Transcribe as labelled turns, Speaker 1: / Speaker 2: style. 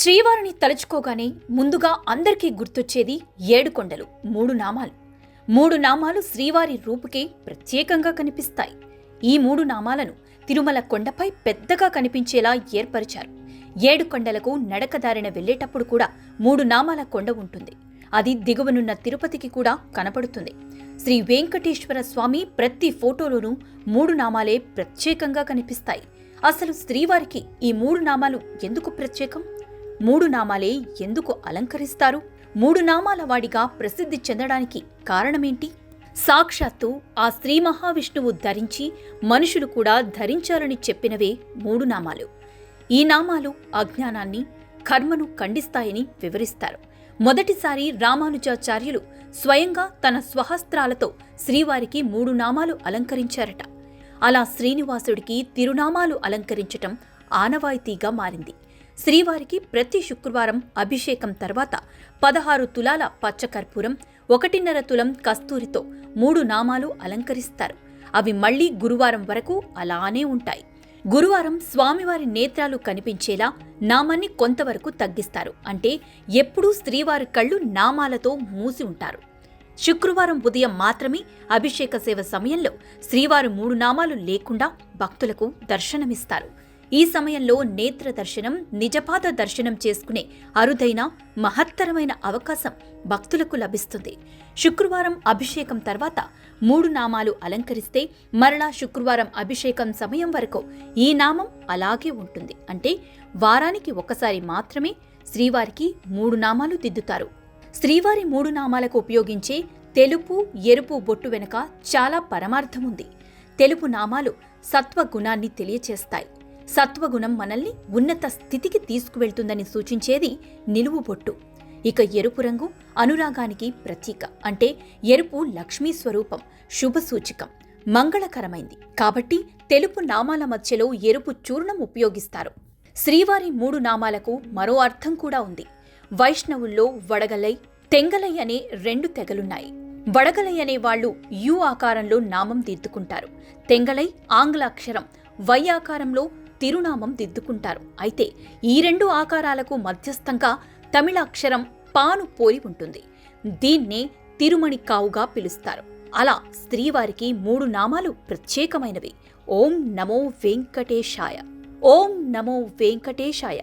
Speaker 1: శ్రీవారిని తలుచుకోగానే ముందుగా అందరికీ గుర్తొచ్చేది 7 కొండలు, 3 నామాలు. 3 నామాలు శ్రీవారి రూపుకే ప్రత్యేకంగా కనిపిస్తాయి. ఈ 3 నామాలను తిరుమల కొండపై పెద్దగా కనిపించేలా ఏర్పరిచారు. 7 కొండలకు నడకదారిన వెళ్లేటప్పుడు కూడా 3 నామాల కొండ ఉంటుంది. అది దిగువనున్న తిరుపతికి కూడా కనపడుతుంది. శ్రీ వెంకటేశ్వర స్వామి ప్రతి ఫోటోలోనూ 3 నామాలే ప్రత్యేకంగా కనిపిస్తాయి. అసలు శ్రీవారికి ఈ 3 నామాలు ఎందుకు ప్రత్యేకం? 3 నామాలే ఎందుకు అలంకరిస్తారు? 3 నామాల వాడిగా ప్రసిద్ధి చెందడానికి కారణమేంటి? సాక్షాత్తు ఆ శ్రీ మహావిష్ణువు ధరించి మనుషులు కూడా ధరించాలని చెప్పినవే 3 నామాలు. ఈ నామాలు అజ్ఞానాన్ని, కర్మను ఖండిస్తాయని వివరిస్తారు. మొదటిసారి రామానుజాచార్యులు స్వయంగా తన స్వహస్త్రాలతో శ్రీవారికి 3 నామాలు అలంకరించారట. అలా శ్రీనివాసుడికి తిరునామాలు అలంకరించటం ఆనవాయితీగా మారింది. శ్రీవారికి ప్రతి శుక్రవారం అభిషేకం తర్వాత 16 తులాల పచ్చకర్పూరం, 1.5 తులం కస్తూరితో 3 నామాలు అలంకరిస్తారు. అవి మళ్లీ గురువారం వరకు అలానే ఉంటాయి. గురువారం స్వామివారి నేత్రాలు కనిపించేలా నామాన్ని కొంతవరకు తగ్గిస్తారు. అంటే ఎప్పుడూ శ్రీవారి కళ్ళు నామాలతో మూసి ఉంటారు. శుక్రవారం ఉదయం మాత్రమే అభిషేక సేవ సమయంలో శ్రీవారు 3 నామాలు లేకుండా భక్తులకు దర్శనమిస్తారు. ఈ సమయంలో నేత్ర దర్శనం, నిజపాద దర్శనం చేసుకునే అరుదైన మహత్తరమైన అవకాశం భక్తులకు లభిస్తుంది. శుక్రవారం అభిషేకం తర్వాత 3 నామాలు అలంకరిస్తే మరలా శుక్రవారం అభిషేకం సమయం వరకు ఈ నామం అలాగే ఉంటుంది. అంటే వారానికి ఒకసారి మాత్రమే శ్రీవారికి 3 నామాలు దిద్దుతారు. శ్రీవారి 3 నామాలకు ఉపయోగించే తెలుపు, ఎరుపు బొట్టు వెనుక చాలా పరమార్థముంది. తెలుపు నామాలు సత్వగుణాన్ని తెలియచేస్తాయి. సత్వగుణం మనల్ని ఉన్నత స్థితికి తీసుకువెళ్తుందని సూచించేది నిలువు బొట్టు. ఇక ఎరుపు రంగు అనురాగానికి ప్రతీక. అంటే ఎరుపు లక్ష్మీ స్వరూపం, శుభ సూచికం, మంగళకరమైంది. కాబట్టి తెలుపు నామాల మధ్యలో ఎరుపు చూర్ణం ఉపయోగిస్తారు. శ్రీవారి 3 నామాలకు మరో అర్థం కూడా ఉంది. వైష్ణవుల్లో వడగలై, తెంగలై అనే 2 తెగలున్నాయి. వడగలై అనే వాళ్లు యు ఆకారంలో నామం దిద్దుకుంటారు. తెంగలై ఆంగ్లాక్షరం వై ఆకారంలో తిరునామం దిద్దుకుంటారు. అయితే ఈ 2 ఆకారాలకు మధ్యస్థంగా తమిళాక్షరం పాను పోలి ఉంటుంది. దీన్నే తిరుమణి కావుగా పిలుస్తారు. అలా శ్రీవారికి 3 నామాలు ప్రత్యేకమైనవి. ఓం నమో వెంకటేశాయ. ఓం నమో వెంకటేశాయ.